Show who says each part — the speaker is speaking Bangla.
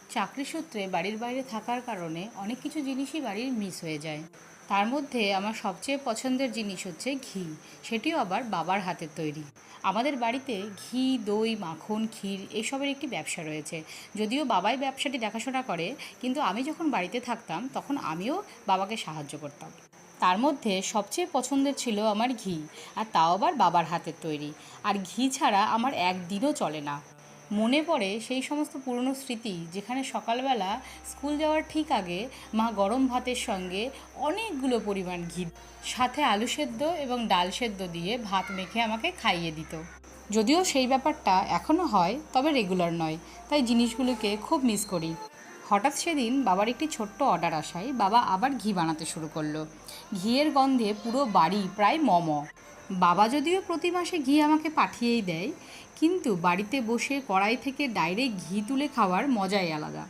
Speaker 1: চাকরি সূত্রে বাড়ির বাইরে থাকার কারণে অনেক কিছু জিনিসই বাড়ির মিস হয়ে যায়। তার মধ্যে আমার সবচেয়ে পছন্দের জিনিস হচ্ছে ঘি। সেটিও আবার বাবার হাতের তৈরি। আমাদের বাড়িতে ঘি, দই, মাখন, ক্ষীর এসবের একটি ব্যবসা রয়েছে। যদিও বাবাই ব্যবসাটি দেখাশোনা করে, কিন্তু আমি যখন বাড়িতে থাকতাম তখন আমিও বাবাকে সাহায্য করতাম। তার মধ্যে সবচেয়ে পছন্দের ছিল আমার ঘি, আর তাও আবার বাবার হাতের তৈরি। আর ঘি ছাড়া আমার একদিনও চলে না। মনে পড়ে সেই সমস্ত পুরনো স্মৃতি, যেখানে সকালবেলা স্কুল যাওয়ার ঠিক আগে মা গরম ভাতের সঙ্গে অনেকগুলো পরিমাণ ঘি, সাথে আলু সেদ্ধ এবং ডাল সেদ্ধ দিয়ে ভাত মেখে আমাকে খাইয়ে দিত। যদিও সেই ব্যাপারটা এখনও হয়, তবে রেগুলার নয়, তাই জিনিসগুলোকে খুব মিস করি। হঠাৎ সেদিন বাবার একটি ছোট্ট অর্ডার আসায় বাবা আবার ঘি বানাতে শুরু করলো। ঘিয়ের গন্ধে পুরো বাড়ি প্রায় বাবা যদিও প্রতি মাসে ঘি আমাকে পাঠিয়েই দেয়, কিন্তু বাড়িতে বসে কড়াই থেকে ডাইরেক্ট ঘি তুলে খাওয়ার মজাই আলাদা।